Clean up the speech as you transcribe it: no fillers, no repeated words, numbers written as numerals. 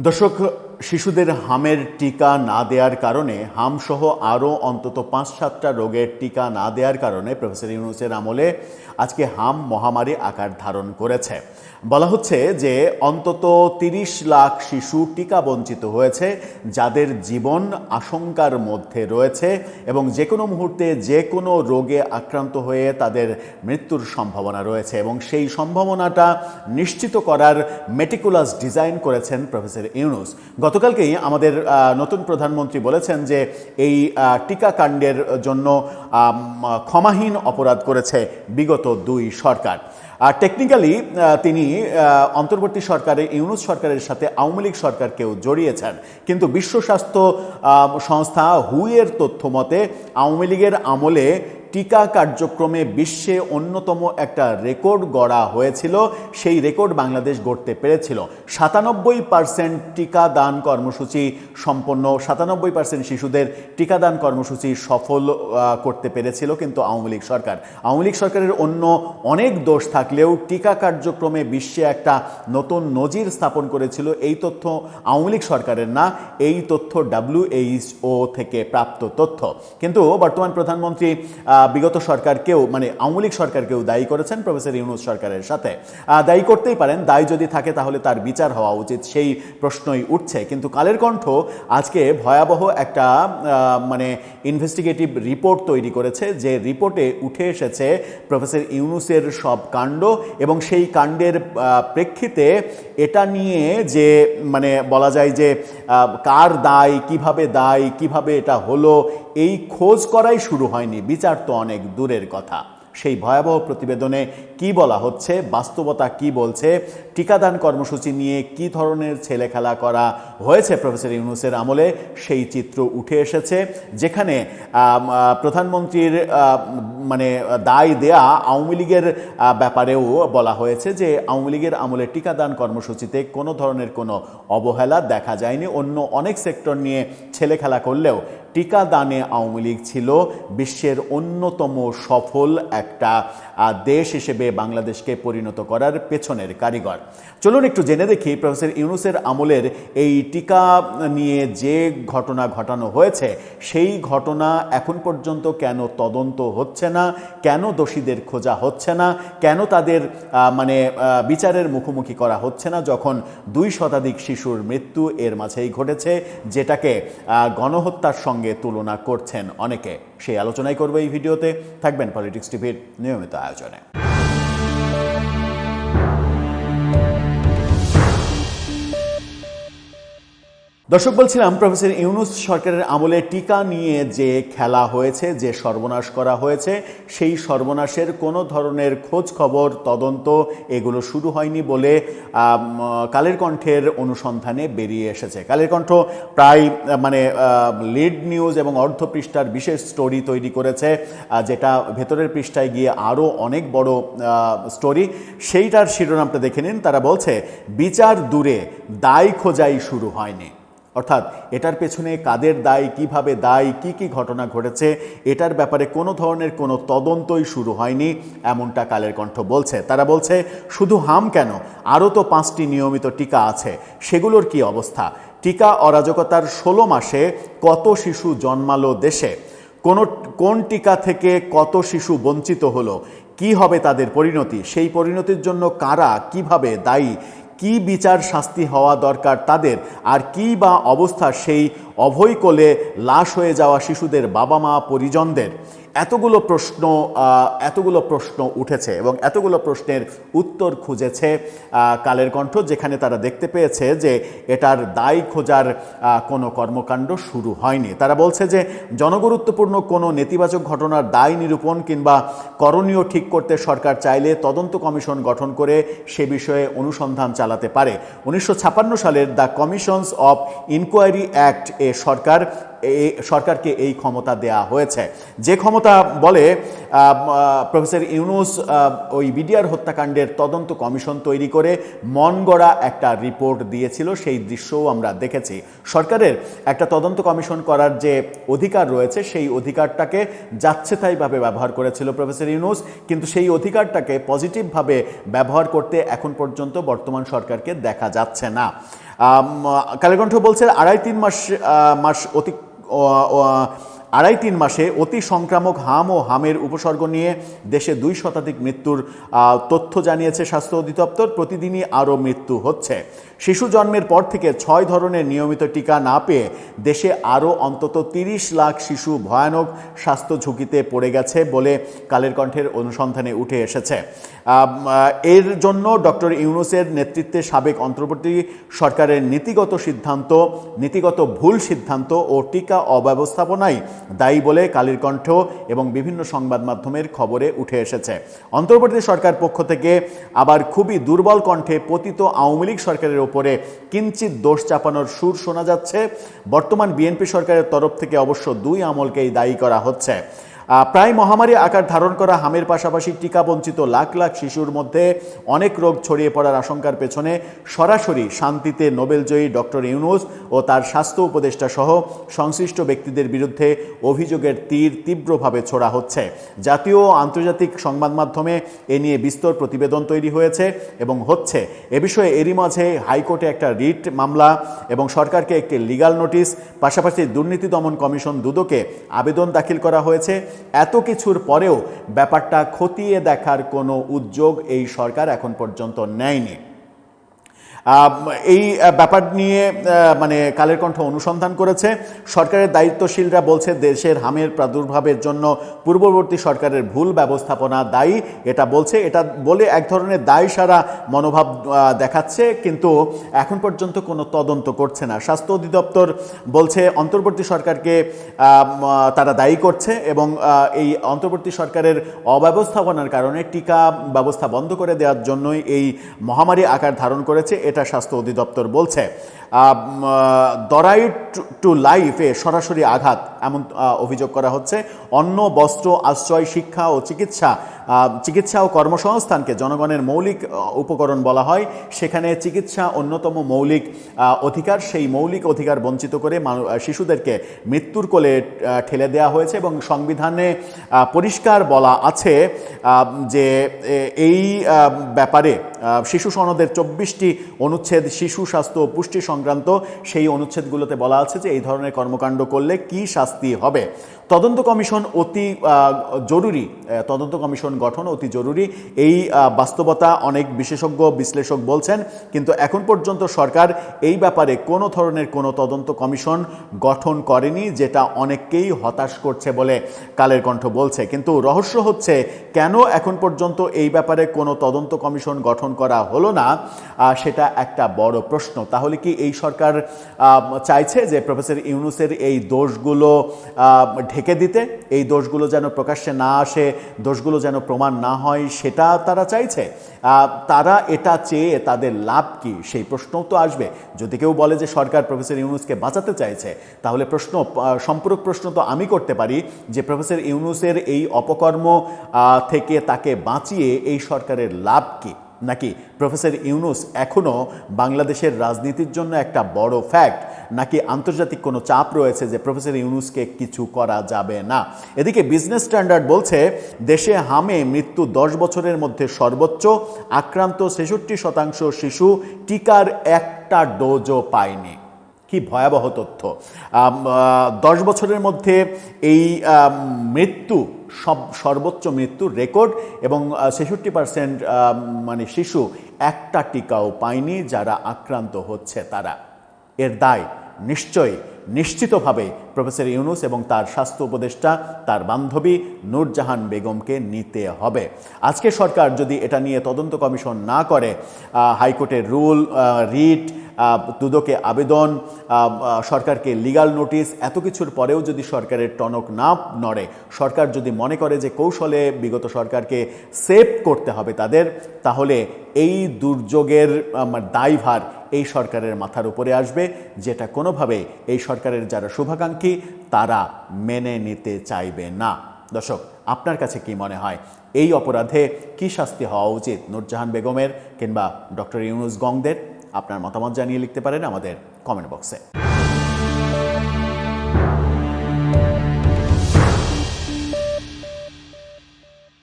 দর্শক, শিশুদের হামের টিকা না দেওয়ার কারণে হামসহ আরও অন্তত ৫-৭টা রোগের টিকা না দেওয়ার কারণে প্রফেসর ইউনূসের আমলে আজকে হাম মহামারী আকার ধারণ করেছে। বলা হচ্ছে যে অন্তত ৩০ লাখ শিশু টিকা বঞ্চিত হয়েছে, যাদের জীবন আশঙ্কার মধ্যে রয়েছে এবং যে কোনো মুহূর্তে যে কোনো রোগে আক্রান্ত হয়ে তাদের মৃত্যুর সম্ভাবনা রয়েছে, এবং সেই সম্ভাবনাটা নিশ্চিত করার মেটিকুলাস ডিজাইন করেছেন প্রফেসর ইউনূস। গতকালকেই আমাদের নতুন প্রধানমন্ত্রী বলেছেন যে এই টিকাকাণ্ডের জন্য ক্ষমাহীন অপরাধ করেছে বিগত দুই সরকার। আর টেকনিক্যালি তিনি অন্তর্বর্তী সরকারে ইউনূস সরকারের সাথে আওয়ামী লীগ সরকারকেও জড়িয়েছেন, কিন্তু বিশ্ব স্বাস্থ্য সংস্থা হুয়ের তথ্য মতে আওয়ামী লীগের আমলে টিকা কার্যক্রমে বিশ্বে অন্যতম একটা রেকর্ড গড়া হয়েছিল। সেই রেকর্ড বাংলাদেশ গড়তে পেরেছিল। ৯৭% টিকাদান কর্মসূচি সম্পন্ন, ৯৭% শিশুদের টিকাদান কর্মসূচি সফল করতে পেরেছিল কিন্তু আওয়ামী লীগ সরকার। আওয়ামী লীগ সরকারের অন্য অনেক দোষ থাকলেও টিকা কার্যক্রমে বিশ্বে একটা নতুন নজির স্থাপন করেছিল। এই তথ্য আওয়ামী লীগ সরকারের না, এই তথ্য WHO থেকে প্রাপ্ত তথ্য। কিন্তু বর্তমান প্রধানমন্ত্রী বিগত সরকারকেও আওয়ামী লীগ সরকারকেও দায়ী করেছেন প্রফেসর ইউনূস সরকারের সাথে। দায়ী করতেই পারেন, দায়ী যদি থাকে তাহলে তার বিচার হওয়া উচিত, সেই প্রশ্নই উঠছে। কিন্তু কালের কণ্ঠ আজকে ভয়াবহ একটা ইনভেস্টিগেটিভ রিপোর্ট তৈরি করেছে, যে রিপোর্টে উঠে এসেছে প্রফেসর ইউনূসের সব কাণ্ড, এবং সেই কাণ্ডের প্রেক্ষিতে এটা নিয়ে যে বলা যায় যে কার দায়, কিভাবে এটা হলো, এই খোঁজ করাই শুরু হয়নি, বিচার তো অনেক দূরের কথা। সেই ভয়াবহ প্রতিবেদনে কি বলা হচ্ছে, বাস্তবতা কি বলছে, টিকাদান কর্মসূচি নিয়ে কি ধরনের ছেলেখেলা করা হয়েছে প্রফেসর ইউনূসের আমলে, সেই চিত্র উঠে এসেছে। যেখানে প্রধানমন্ত্রীর দায় দেয়া আওয়ামী লীগের ব্যাপারেও বলা হয়েছে যে আওয়ামী লীগের আমলে টিকাদান কর্মসূচিতে কোনো ধরনের কোনো অবহেলা দেখা যায়নি। অন্য অনেক সেক্টর নিয়ে ছেলেখেলা করলেও টিকাদানে আওয়ামী লীগ ছিল বিশ্বের অন্যতম সফল একটা দেশ হিসেবে বাংলাদেশকে পরিণত করার পেছনের কারিগর। চলুন একটু জেনে দেখি প্রফেসর ইউনূসের আমলের এই টিকা নিয়ে যে ঘটনা ঘটানো হয়েছে, সেই ঘটনা এখন পর্যন্ত কেন তদন্ত হচ্ছে না, কেন দোষীদের খোঁজা হচ্ছে না, কেন তাদের বিচারের মুখোমুখি করা হচ্ছে না, যখন ২ শতাধিক শিশুর মৃত্যু এর মাঝেই ঘটেছে, যেটাকে গণহত্যার সঙ্গে তুলনা করছেন অনেকে। সেই আলোচনাই করবো এই ভিডিওতে। থাকবেন পলিটিক্স টিভির নিয়মিত আয়োজনে। দর্শক, বলছিলাম প্রফেসর ইউনূস সরকারের আমলে টিকা নিয়ে যে খেলা হয়েছে, যে সর্বনাশ করা হয়েছে, সেই সর্বনাশের কোনো ধরনের খোঁজ খবর, তদন্ত এগুলো শুরু হয়নি বলে কালের কণ্ঠের অনুসন্ধানে বেরিয়ে এসেছে। কালের কণ্ঠ প্রায় লিড নিউজ এবং অর্ধপৃষ্ঠার বিশেষ স্টোরি তৈরি করেছে, যেটা ভেতরের পৃষ্ঠায় গিয়ে আরও অনেক বড় স্টোরি। সেইটার শিরোনামটা দেখে নিন। তারা বলছে, বিচার দূরে, দায় খোঁজাই শুরু হয়নি। অর্থাৎ এটার পেছনে কাদের দায়, কিভাবে দায়, কি ঘটনা ঘটেছে, এটার ব্যাপারে কোনো ধরনের কোনো তদন্তই শুরু হয়নি, এমনটা কালের কণ্ঠ বলছে। তারা বলছে, শুধু হাম কেন, আরও তো 5টি নিয়মিত টিকা আছে, সেগুলোর কি অবস্থা? টিকা অরাজকতার 16 মাসে কত শিশু জন্মালো দেশে? কোন টিকা থেকে কত শিশু বঞ্চিত হলো? কি হবে তাদের পরিণতি? সেই পরিণতির জন্য কারা, কিভাবে দায়ী? কি বিচার শাস্তি হওয়া দরকার তাদের? আর কি বা অবস্থা সেই অভয় কোলে লাশ হয়ে যাওয়া শিশুদের বাবা মা পরিজনদের? এতগুলো প্রশ্ন উঠেছে এবং এতগুলো প্রশ্নের উত্তর খুঁজেছে কালের কণ্ঠ, যেখানে তারা দেখতে পেয়েছে যে এটার দায় খোঁজার কোনো কর্মকাণ্ড শুরু হয়নি। তারা বলছে যে জনগুরুত্বপূর্ণ কোনো নেতিবাচক ঘটনার দায় নিরূপণ কিংবা করণীয় ঠিক করতে সরকার চাইলে তদন্ত কমিশন গঠন করে সে বিষয়ে অনুসন্ধান চালাতে পারে। 1956 সালের the commissions of inquiry act এ সরকারকে এই ক্ষমতা দেয়া হয়েছে। যে ক্ষমতা কথা বলে প্রফেসর ইউনূস ওই বিডিআর হত্যাকাণ্ডের তদন্ত কমিশন তৈরি করে মন গড়া একটা রিপোর্ট দিয়েছিল, সেই দৃশ্যও আমরা দেখেছি। সরকারের একটা তদন্ত কমিশন করার যে অধিকার রয়েছে সেই অধিকারটাকে যাচ্ছেতাইভাবে ব্যবহার করেছিল প্রফেসর ইউনূস, কিন্তু সেই অধিকারটাকে পজিটিভভাবে ব্যবহার করতে এখন পর্যন্ত বর্তমান সরকারকে দেখা যাচ্ছে না। কালের কণ্ঠ বলছে আড়াই তিন মাসে অতি সংক্রামক হাম ও হামের উপসর্গ নিয়ে দেশে 2 শতাধিক মৃত্যুর তথ্য জানিয়েছে স্বাস্থ্য অধিদপ্তর। প্রতিদিনই আরও মৃত্যু হচ্ছে। শিশু জন্মের পর থেকে 6 ধরনের নিয়মিত টিকা না পেয়ে দেশে আরও অন্তত 30 লাখ শিশু ভয়ানক স্বাস্থ্য ঝুঁকিতে পড়ে গেছে বলে কালের কণ্ঠের অনুসন্ধানে উঠে এসেছে। এর জন্য ডক্টর ইউনূসের নেতৃত্বে সাবেক অন্তর্বর্তী সরকারের নীতিগত ভুল সিদ্ধান্ত ও টিকা অব্যবস্থাপনাই দায়ী বলে কালের কণ্ঠ এবং বিভিন্ন সংবাদ মাধ্যমের খবরে উঠে এসেছে। অন্তর্বর্তী সরকার পক্ষ থেকে আবার খুবই দুর্বল কণ্ঠে পতিত আওয়ামী লীগ সরকারের ওপরে কিঞ্চিত দোষ চাপানোর সুর শোনা যাচ্ছে। বর্তমান বিএনপি সরকারের তরফ থেকে অবশ্য 2 আমলকেই দায়ী করা হচ্ছে। প্রায় মহামারী আকার ধারণ করা হামের পাশাপাশি টিকা বঞ্চিত লাখ লাখ শিশুর মধ্যে অনেক রোগ ছড়িয়ে পড়ার আশঙ্কার পেছনে সরাসরি শান্তিতে নোবেলজয়ী ডক্টর ইউনূস ও তার স্বাস্থ্য উপদেষ্টা সহ সংশ্লিষ্ট ব্যক্তিদের বিরুদ্ধে অভিযোগের তীর তীব্রভাবে ছোড়া হচ্ছে। জাতীয় ও আন্তর্জাতিক সংবাদ মাধ্যমে এ নিয়ে বিস্তর প্রতিবেদন তৈরি হয়েছে এবং হচ্ছে। এ বিষয়ে এরই মাঝে হাইকোর্টে একটা রিট মামলা এবং সরকারকে একটি লিগ্যাল নোটিশ, পাশাপাশি দুর্নীতি দমন কমিশন দুদকে আবেদন দাখিল করা হয়েছে। এত কিছুর পরেও ব্যাপারটা খতিয়ে দেখার কোনো উদ্যোগ এই সরকার এখন পর্যন্ত নেয়নি। এই ব্যাপার নিয়ে কালের কণ্ঠ অনুসন্ধান করেছে। সরকারের দায়িত্বশীলরা বলছে দেশের হামের প্রাদুর্ভাবের জন্য পূর্ববর্তী সরকারের ভুল ব্যবস্থাপনা দায়ী। এটা বলে এক ধরনের দায় সারা মনোভাব দেখাচ্ছে, কিন্তু এখন পর্যন্ত কোনো তদন্ত করছে না। স্বাস্থ্য অধিদপ্তর বলছে অন্তর্বর্তী সরকারকে তারা দায়ী করছে এবং এই অন্তর্বর্তী সরকারের অব্যবস্থাপনার কারণে টিকা ব্যবস্থা বন্ধ করে দেওয়ার জন্যই এই মহামারী আকার ধারণ করেছে, এটা স্বাস্থ্য অধিদপ্তর বলছে। রাইট টু লাইফে সরাসরি আঘাত এমন অভিযোগ করা হচ্ছে। অন্ন, বস্ত্র, আশ্রয়, শিক্ষা ও চিকিৎসা ও কর্মসংস্থানকে জনগণের মৌলিক উপকরণ বলা হয়। সেখানে চিকিৎসা অন্যতম মৌলিক অধিকার। সেই মৌলিক অধিকার বঞ্চিত করে শিশুদেরকে মৃত্যুর কোলে ঠেলে দেওয়া হয়েছে এবং সংবিধানে পরিষ্কার বলা আছে যে এই ব্যাপারে শিশু সনদের 24টি অনুচ্ছেদ শিশু স্বাস্থ্য ও পুষ্টি সংক্রান্ত, সেই অনুচ্ছেদগুলোতে বলা আছে যে এই ধরনের কর্মকাণ্ড করলে কি শাস্তি হবে। তদন্ত কমিশন গঠন অতি জরুরি, এই বাস্তবতা অনেক বিশেষজ্ঞ বিশ্লেষক বলছেন, কিন্তু এখন পর্যন্ত সরকার এই ব্যাপারে কোনো ধরনের কোনো তদন্ত কমিশন গঠন করেনি, যেটা অনেককেই হতাশ করছে বলে কালের কণ্ঠ বলছে। কিন্তু রহস্য হচ্ছে কেন এখন পর্যন্ত এই ব্যাপারে কোনো তদন্ত কমিশন গঠন করা হলো না, সেটা একটা বড় প্রশ্ন। তাহলে কি এই সরকার চাইছে যে প্রফেসর ইউনূসের এই দোষগুলো ঢেকে দিতে, এই দোষগুলো যেন প্রকাশ্যে না আসে, দোষগুলো যেন প্রমাণ না হয়, সেটা তারা চাইছে? তারা এটা চেয়ে তাদের লাভ কি, সেই প্রশ্নও তো আসবে। যদি কেউ বলে যে সরকার প্রফেসর ইউনূসকে বাঁচাতে চাইছে, তাহলে সম্পূরক প্রশ্ন তো আমি করতে পারি যে প্রফেসর ইউনূসের এই অপকর্ম থেকে তাকে বাঁচিয়ে এই সরকারের লাভ কি? নাকি প্রফেসর ইউনূস এখনও বাংলাদেশের রাজনীতির জন্য একটা বড় ফ্যাক্ট, নাকি আন্তর্জাতিক কোনো চাপ রয়েছে যে প্রফেসর ইউনূসকে কিছু করা যাবে না? এদিকে বিজনেস স্ট্যান্ডার্ড বলছে দেশে হামে মৃত্যু 10 বছরের মধ্যে সর্বোচ্চ, আক্রান্ত 66% শিশু, টিকার একটা ডোজও পায়নি। কি ভয়াবহ তথ্য! 10 বছরের মধ্যে এই মৃত্যু সর্বোচ্চ মৃত্যুর রেকর্ড, এবং 66% শিশু একটা টিকাও পায়নি যারা আক্রান্ত হচ্ছে তারা। এর দায় নিশ্চিতভাবে প্রফেসর ইউনূস এবং তার স্বাস্থ্য উপদেষ্টা, তার বান্ধবী নূরজাহান বেগমকে নিতে হবে। আজকে সরকার যদি এটা নিয়ে তদন্ত কমিশন না করে, হাইকোর্টের রিট, দুদকে আবেদন, সরকারকে লিগ্যাল নোটিশ, এত কিছুর পরেও যদি সরকারের টনক না নড়ে, সরকার যদি মনে করে যে কৌশলে বিগত সরকারকে সেভ করতে হবে তাদের, তাহলে এই দুর্যোগের দায়ভার এই সরকারের মাথার উপরে আসবে, যেটা কোনোভাবে এই সরকারের যারা শুভাকাঙ্ক্ষী তারা মেনে নিতে চাইবে না। দর্শক, আপনার কাছে কি মনে হয় এই অপরাধে কি শাস্তি হওয়া উচিত নূরজাহান বেগমের কিংবা ডক্টর ইউনুস গংদের? আপনার মতামত জানিয়ে লিখতে পারেন আমাদের কমেন্ট বক্সে।